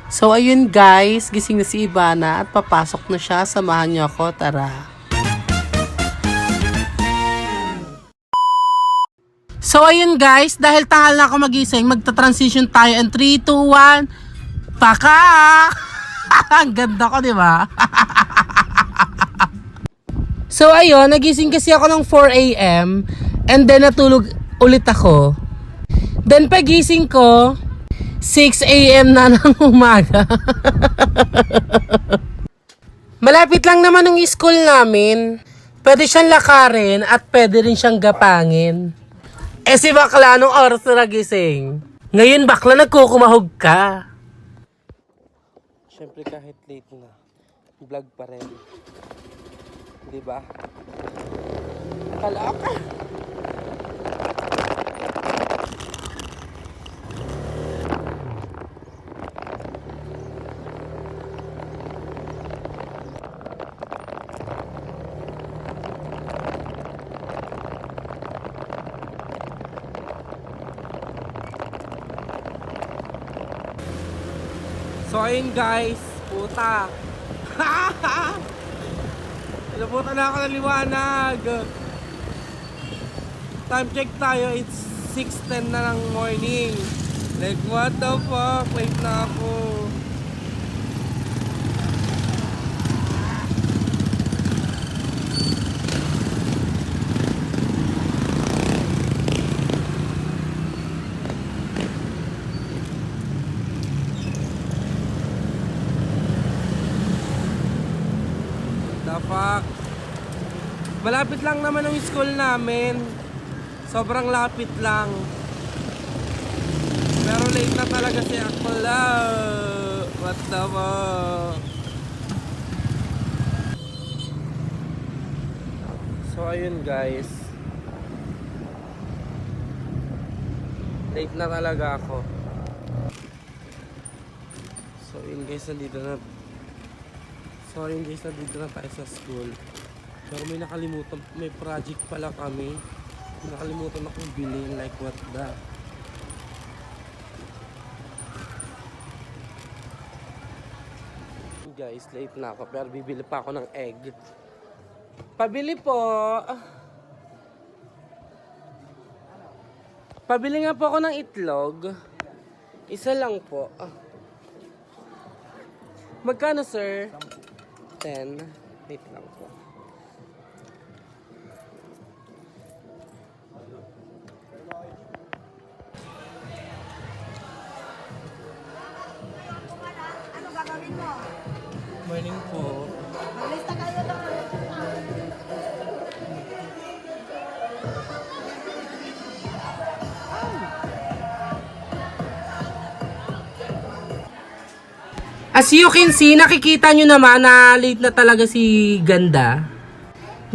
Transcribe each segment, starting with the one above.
So ayun guys, gising na si Ivana at papasok na siya. Samahan niyo ako, tara. So ayun guys, dahil tanghal na ako magising, magta-transition tayo in 3, 2, 1. Paka! Ang ganda ko, di ba? So ayun, nagising kasi ako ng 4 AM and then natulog ulit ako. Then pagising ko, 6 AM na ng umaga. Malapit lang naman ang school namin. Pwede siyang lakarin at pwede rin siyang gapangin. Eh si bakla, anong oras na nagising? Ngayon bakla, nagkukumahog ka. Siyempre kahit late na, vlog pa rin. Diba? Kalaka! So ayun guys, puta. Nabutan na ako ng liwanag. Time check tayo, it's 6:10 na ng morning. Like what the fuck, wait na ako. Fuck. Malapit lang naman ang school namin. Sobrang lapit lang. Pero late na talaga si Akla. What the fuck? So ayun guys. Late na talaga ako. So ayun guys, nandito na. Sorry guys, nandito na tayo sa school. Pero may nakalimutan, may project pala kami. May nakalimutan akong bilhin, like what the. Guys, late na ako pero bibili pa ako ng egg. Pabili po. Pabili nga po ako ng itlog. Isa lang po. Magkano sir? 10. Wait lang po. Ano gagawin mo? Morning po. Maglista kayo lang. As you can see, nakikita nyo naman na late na talaga si Ganda.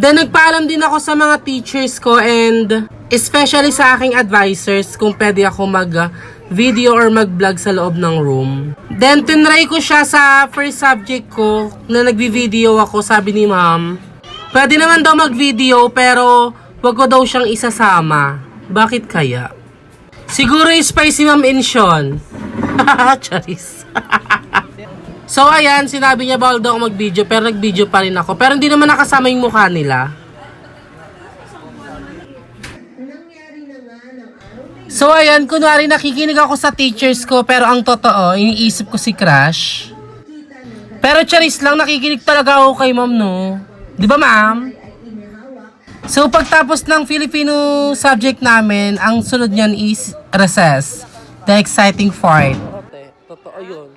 Then nagpaalam din ako sa mga teachers ko and especially sa aking advisors kung pwede ako mag-video or mag-vlog sa loob ng room. Then tinry ko siya sa first subject ko na nagbi-video ako, sabi ni ma'am. Pwede naman daw mag-video pero wag ko daw siyang isasama. Bakit kaya? Siguro spicy ma'am in Sean. Charis. So ayan, sinabi niya bawal daw ako mag-video pero nag-video pa rin ako. Pero hindi naman nakasama yung mukha nila. So ayan, kunwari nakikinig ako sa teachers ko pero ang totoo, iniisip ko si Crush. Pero charis lang, nakikinig talaga ako kay ma'am, no? Di ba ma'am? So pagtapos ng Filipino subject namin, ang sunod niyan is recess. The exciting part. Totoo yun.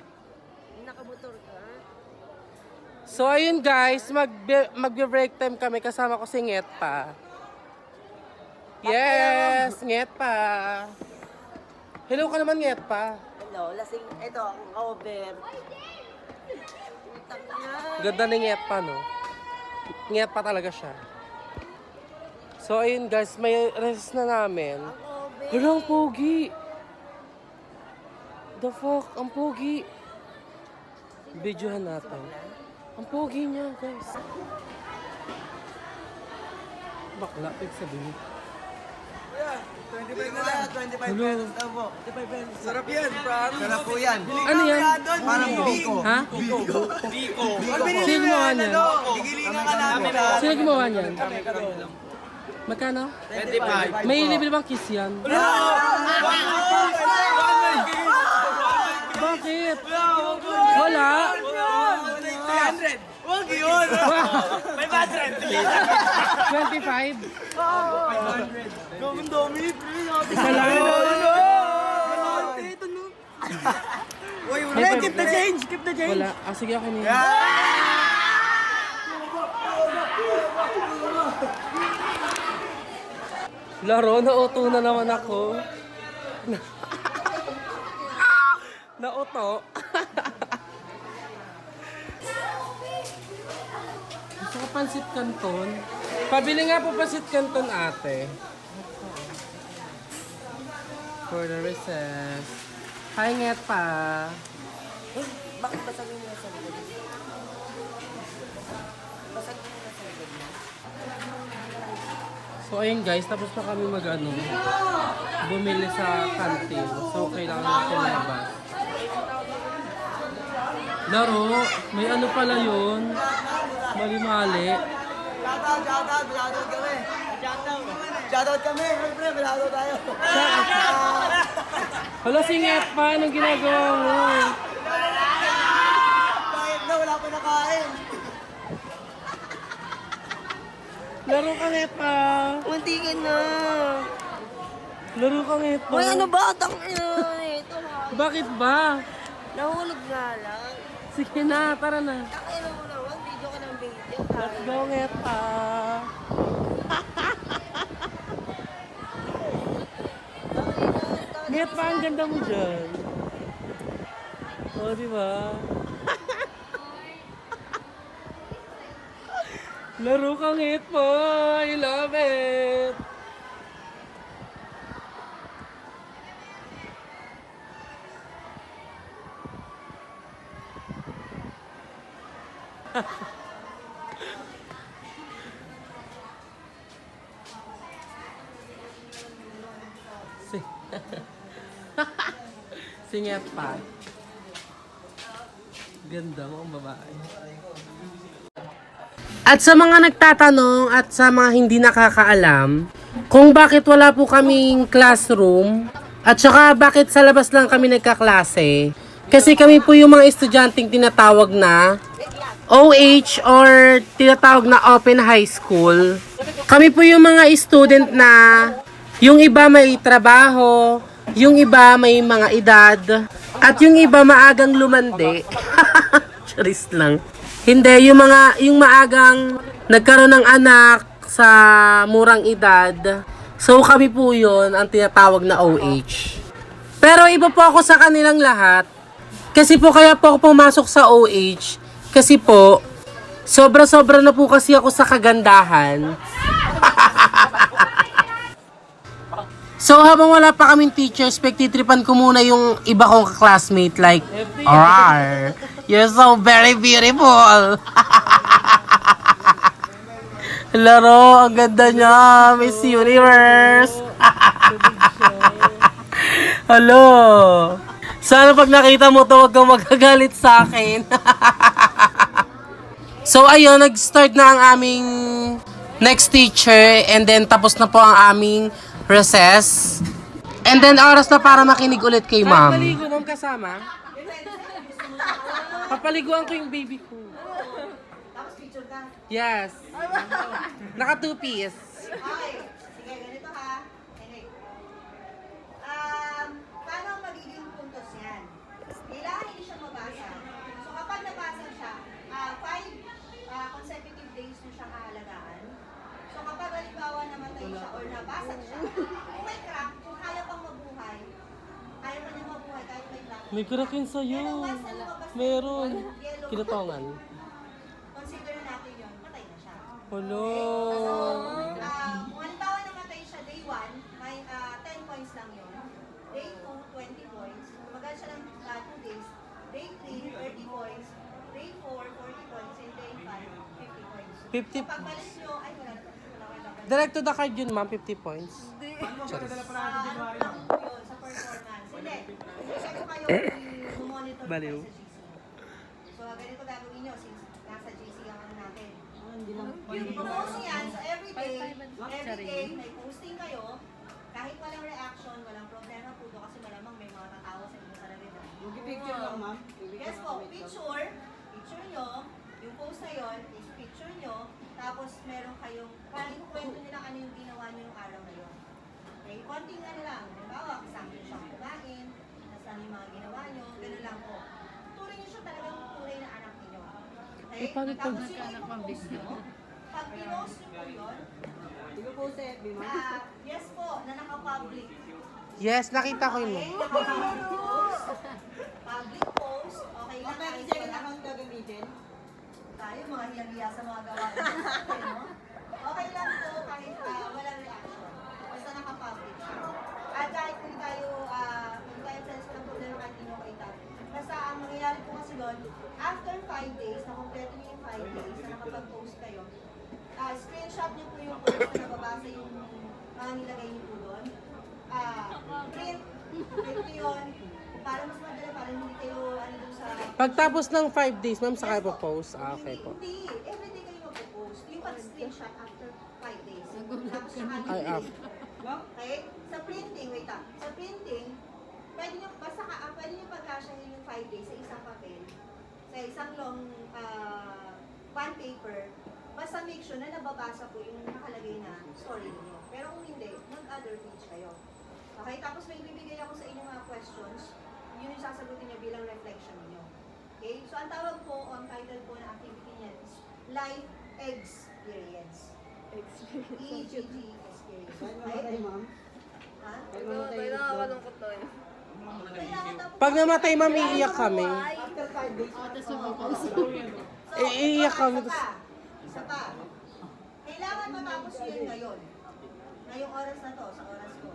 So ayun guys, mag-break time kami, kasama ko si Nget pa. Yes, Nget pa. Hello ka naman, Nget pa. Hello, lasing. Ito, ang over. Ganda ni Nget pa, no? Nget pa talaga siya. So ayun guys, may rest na namin. Hello, ang pogi. The fuck, ang pogi. Videohan natin. Ang pogi niya, guys. Bakla, sabihin. 25 na lang. 25 pesos lang po. 25 pesos. Sarap yan, promise. Sarap po yan. Ano yan? Parang biko. Ha? Biko. Sino gumawa niyan? Gigilingan ka namin. Sino gumawa niyan? Magkano? 25. May libre bang kiss yan? Bakit? Wala. 300. Huwag yun. 500. 25? Dami. Isa lang. Uy, wala. Keep the change. Keep the change. Wala. Ah, sige, okay na yun. Laro, nauto na naman ako. Nauto. Gusto ko pansit canton. Pabili nga po pansit canton, ate. For the recess. Hi, nget pa. Bakit basagin mo sa likod? Basagin mo sa likod mo. So ayun guys, tapos na kami bumili sa canteen. So kailangan natin labas. Laro, may ano pala yun? Mali-mali. Shoutout kami. Shoutout kami. Siyempre, shoutout tayo. Hala, singit pa. Anong ginagawa mo? Bakit na? Wala pa nakain. Laro ka nga pa. Munti ka na. Laro ka nga pa. Uy, ano ba? Tangina ito ha. Bakit ba? Nahulog nga lang. Sige na, tara na. Tangina mo naman. Video ka ng video. Let's go nga pa. Nget pa, ang ganda mo dyan. O, di ba? Laro ka ngit po. I love it. Singet pa. Ganda mo ang babae. At sa mga nagtatanong at sa mga hindi nakakaalam kung bakit wala po kaming classroom at saka bakit sa labas lang kami nagkaklase, kasi kami po yung mga estudyanteng tinatawag na OH or tinatawag na Open High School. Kami po yung mga student na yung iba may trabaho, yung iba may mga edad, at yung iba maagang lumande. Charis lang. Hindi, yung maagang nagkaroon ng anak sa murang edad. So kami po yun ang tinatawag na OH. Pero iba po ako sa kanilang lahat. Kasi po kaya po ako pumasok sa OH. Kasi po, sobra-sobra na po kasi ako sa kagandahan. So habang wala pa kaming teachers, pagtitripan ko muna yung iba kong classmate like, "Arar, you're so very beautiful." Laro, ang ganda niya, Miss Universe. Hello. Sana pag nakita mo to, wag kang magagalit sa akin. So ayun, nag-start na ang aming next teacher and then tapos na po ang aming recess. And then oras na para makinig ulit kay ma'am. Papaligo ma'am kasama? Papaliguan ko yung baby ko. Tapos picture ka. Yes. Naka 2-piece. Okay. Sige, ganito ha. Okay. Paano ang magiging puntos yan? Kailangan hindi siya mabasa. So kapag nabasa siya, 5 consecutive days na siya kahalagaan. So kapag halimbawa namatay siya or nabasag siya, kung may crack, kung kaya pang mabuhay, kaya pa niya mabuhay kahit may crack. May kraken sa'yo. Pero once na lumabas na Meron. yung yellow, Kinatongan. consider natin yun, patay na siya. Hello. Kung halimbawa namatay siya day 1, may 10 points lang yun. Day 2, 20 points. Tumagal siya ng 2 days. Day 3, 30 points. Day 4, 40 points. And day 5, 50 points. 50 So pagbalik nyo, ay wala na. Direct to the card yun ma'am, 50 points. Charis. Ano lang po yun sa performance. Hindi. Check ko kayo i-monitor ko kayo sa GC. So, ganito gagawin nyo since nasa GC ang ano natin. Yung post yan, so everyday may posting kayo, kahit walang reaction, walang problema po doon kasi malamang may mga tatawa sa inyo talaga. Picture lang, ma'am. Yes po, picture nyo, yung post na yun is picture nyo, tapos meron kayong, parang kwento nila ano yung ginawa nyo yung araw na yun. Okay, konting ano lang, halimbawa, kasama nyo siyang kumain, tapos ano yung mga ginawa nyo, gano'n lang po. Turing nyo siya talagang tunay na anak ninyo. Okay, paano pag tapos yung ipopost nyo, pag pinost nyo po yun, yes po, na naka-public. Yes, nakita ko yun. Okay, naka-post. Public post, okay lang kahit wala. gagamitin? Tayo mga hiya-hiya sa mga gawain natin, no? Okay lang po kahit walang reaction. Basta naka-public siya. At kahit kung tayo friends ko ng problema kahit hindi mo kayo. Basta ang mangyayari po kasi doon, after 5 days, na-complete niyo yung 5 days na nakapag-post kayo, screenshot niyo po yung post na nababasa yung mga nilagay niyo po doon. Print niyo yun. Para mas madali, para hindi kayo ano doon sa... Pagtapos ng 5 days, ma'am, saka ipopost. Okay po. Hindi. Everyday kayo mag-post. Yung pag-screenshot after 5 days. Tapos saka Ay, okay? Sa printing, wait lang. Sa printing, pwede nyo, basta pwede nyo pagkasyahin yung 5 days sa isang papel, sa isang long bond paper, basta make sure na nababasa po yung nakalagay na story niyo. Pero kung hindi, mag-other page kayo. Okay? Tapos may bibigay ako sa inyo mga questions, yun yung sasagutin niyo bilang reflection niyo. Okay? So, ang tawag po, ang title po ng activity niya is Life Experience. EGG Experience. Okay? ma'am. Ha? Malungkot to eh. Kailangan na po. Pag namatay, ma'am, iiyak kami. After 5 days, So, Iiyak kami. Isa pa. Kailangan matapos yun ngayon. Ngayong oras na to, sa oras ko.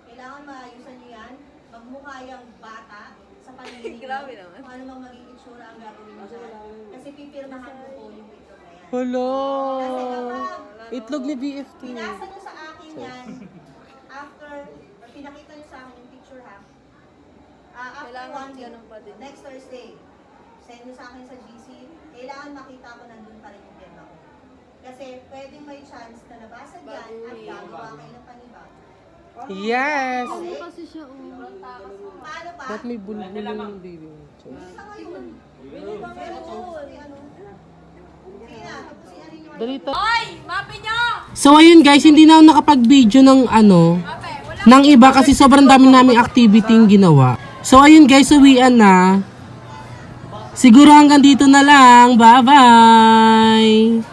Kailangan maayusan nyo yan. Magmukha yung bata sa paningin nyo. Grabe naman. Kung ano mang maging itsura ang gagawin nyo dyan. Kasi pipirmahan ko po yung picture na yan. Hello! Kasi kapag Itlog ni BFT. pinasa nyo sa akin yan, after, pinakita nyo sa akin yung picture ha, after Kailangan 1 week, ganun pa din. next Thursday, send nyo sa akin sa GC, kailangan makita ko nandun pa rin yung pirma ko. Kasi pwedeng may chance na nabasag yan at gagawa kayo ng panibago. Yes! Kasi siya, Paano pa? Ba't may bulbul yung baby mo? Sa ngayon. Pero ano? Sige na, tapusin ano yung Dalita. Hoy! Mapi nyo! So ayun guys, hindi na ako nakapag-video ng ng iba kasi sobrang dami naming activity yung ginawa. So ayun guys, uwian na. Siguro hanggang dito na lang. Bye-bye!